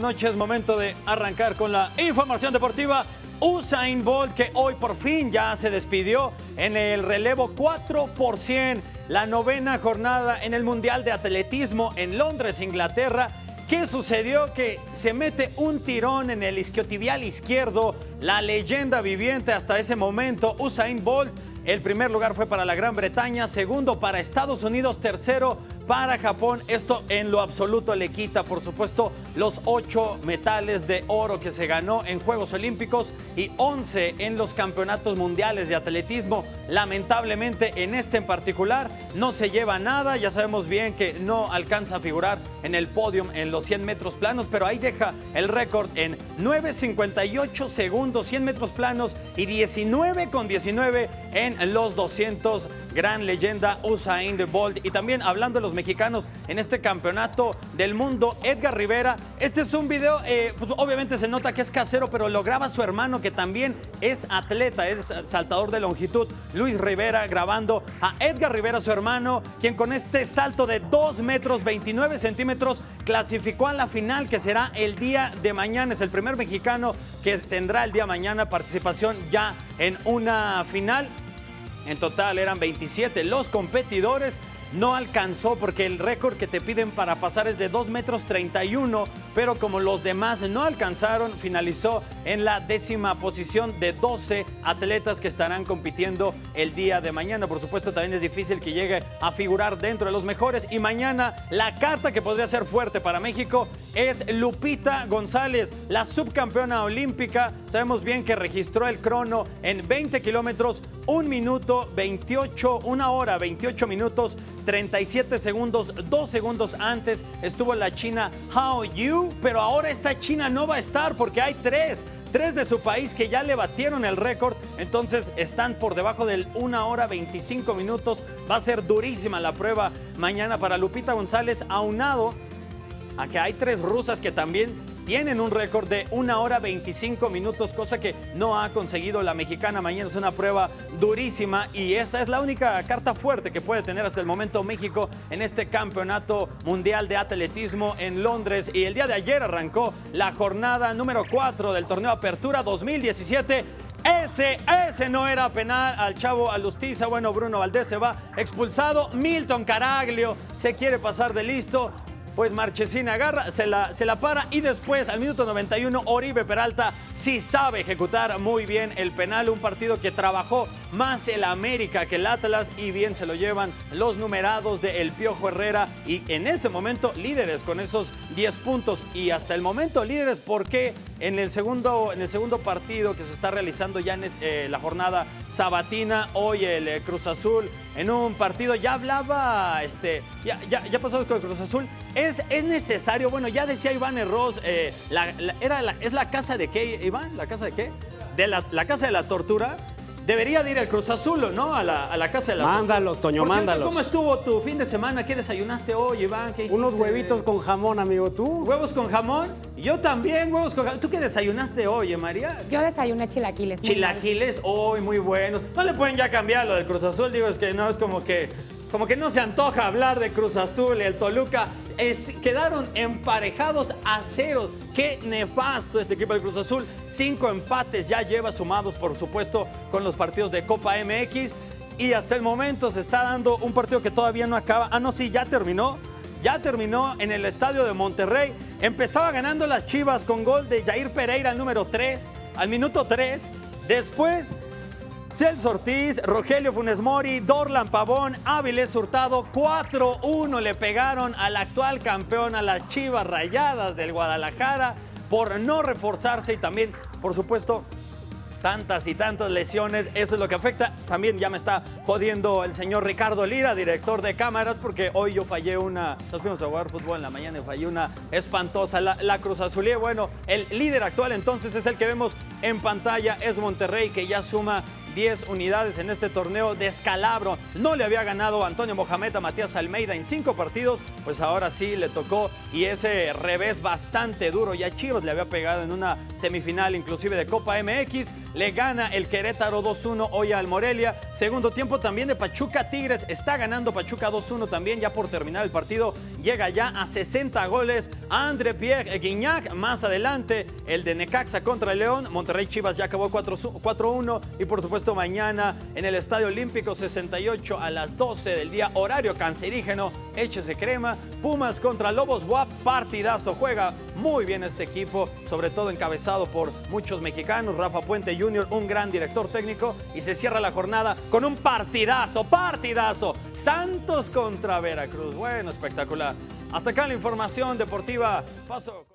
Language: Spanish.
noches, momento de arrancar con la información deportiva. Usain Bolt, que hoy por fin ya se despidió en el relevo 4%, la 9ª jornada en el Mundial de Atletismo en Londres, Inglaterra. ¿Qué sucedió? Que se mete un tirón en el isquiotibial izquierdo, la leyenda viviente hasta ese momento, Usain Bolt. El primer lugar fue para la Gran Bretaña, segundo para Estados Unidos, tercero para Japón. Esto en lo absoluto le quita, por supuesto, los 8 metales de oro que se ganó en Juegos Olímpicos y 11 en los campeonatos mundiales de atletismo. Lamentablemente, en este en particular, no se lleva nada. Ya sabemos bien que no alcanza a figurar en el podio en los 100 metros planos, pero ahí deja el récord en 9:58 segundos, 100 metros planos, y 19:19 en los 200. Gran leyenda Usain Bolt. Y también hablando de los mexicanos en este campeonato del mundo, Edgar Rivera. Este es un video, pues obviamente se nota que es casero, pero lo graba su hermano, que también es atleta, es saltador de longitud, Luis Rivera, grabando a Edgar Rivera, su hermano, quien con este salto de 2 metros 29 centímetros clasificó a la final, que será el día de mañana. Es el primer mexicano que tendrá el día de mañana participación ya en una final. En total eran 27 los competidores. No alcanzó porque el récord que te piden para pasar es de 2 metros 31, pero como los demás no alcanzaron, finalizó en la 10ª posición de 12 atletas que estarán compitiendo el día de mañana. Por supuesto, también es difícil que llegue a figurar dentro de los mejores. Y mañana la carta que podría ser fuerte para México es Lupita González, la subcampeona olímpica. Sabemos bien que registró el crono en 20 kilómetros, 1 hora 28 minutos 37 segundos, 2 segundos antes estuvo la china Hao Yu, pero ahora esta china no va a estar porque hay tres de su país que ya le batieron el récord, entonces están por debajo del 1 hora 25 minutos. Va a ser durísima la prueba mañana para Lupita González, aunado a que hay 3 rusas que también tienen un récord de 1 hora 25 minutos, cosa que no ha conseguido la mexicana. Mañana es una prueba durísima y esa es la única carta fuerte que puede tener hasta el momento México en este campeonato mundial de atletismo en Londres. Y el día de ayer arrancó la jornada número 4 del torneo Apertura 2017. Ese no era penal al chavo Alustiza. Bueno, Bruno Valdés se va expulsado. Milton Caraglio se quiere pasar de listo. Pues Marchesín agarra, se la para, y después al minuto 91 Oribe Peralta sí sabe ejecutar muy bien el penal. Un partido que trabajó más el América que el Atlas, y bien se lo llevan los numerados de El Piojo Herrera, y en ese momento líderes con esos 10 puntos, y hasta el momento líderes porque en el segundo partido que se está realizando ya en la jornada sabatina, hoy el Cruz Azul en un partido, ya hablaba, ya pasó con el Cruz Azul, es necesario, bueno, ya decía Iván Herros, ¿es la casa de qué, Iván? ¿La casa de qué? De la casa de la tortura. Debería de ir el Cruz Azul, ¿no? A la casa de la... Mándalos, Toño, Por cierto, mándalos. ¿cómo estuvo tu fin de semana? ¿Qué desayunaste hoy, Iván? ¿Qué hiciste? Unos huevitos con jamón, amigo. ¿Tú? ¿Huevos con jamón? Yo también, huevos con jamón. ¿Tú qué desayunaste hoy, María? Yo desayuné chilaquiles. Chilaquiles hoy, muy buenos. No le pueden ya cambiar lo del Cruz Azul, digo, es que no, es como que no se antoja hablar de Cruz Azul y el Toluca. Quedaron emparejados a 0. Qué nefasto este equipo del Cruz Azul. 5 empates ya lleva sumados, por supuesto, con los partidos de Copa MX. Y hasta el momento se está dando un partido que todavía no acaba. Ah, no, sí, ya terminó. Ya terminó en el estadio de Monterrey. Empezaba ganando las Chivas con gol de Jair Pereira al número 3, al minuto 3. Después, Celso Ortiz, Rogelio Funes Mori, Dorlan Pavón, Áviles Hurtado, 4-1 le pegaron al actual campeón, a las Chivas Rayadas del Guadalajara, por no reforzarse, y también, por supuesto, tantas y tantas lesiones. Eso es lo que afecta. También ya me está jodiendo el señor Ricardo Lira, director de cámaras, porque hoy yo fallé una... Nos fuimos a jugar fútbol en la mañana y fallé una espantosa. La Cruz Azulía, bueno, el líder actual entonces es el que vemos en pantalla, es Monterrey, que ya suma 10 unidades en este torneo. Descalabro, no le había ganado Antonio Mohamed a Matías Almeida en 5 partidos, pues ahora sí le tocó, y ese revés bastante duro. Ya Chivas le había pegado en una semifinal inclusive de Copa MX, le gana el Querétaro 2-1 hoy al Morelia. Segundo tiempo también de Pachuca Tigres, está ganando Pachuca 2-1 también, ya por terminar el partido, llega ya a 60 goles André Pierre Guignac. Más adelante, el de Necaxa contra León. Monterrey Chivas ya acabó 4-1. Y por supuesto, mañana en el Estadio Olímpico 68 a las 12 del día, horario cancerígeno, échese crema. Pumas contra Lobos WAP, partidazo. Juega muy bien este equipo, sobre todo encabezado por muchos mexicanos. Rafa Puente Jr., un gran director técnico. Y se cierra la jornada con un partidazo. Santos contra Veracruz. Bueno, espectacular. Hasta acá la información deportiva. Paso.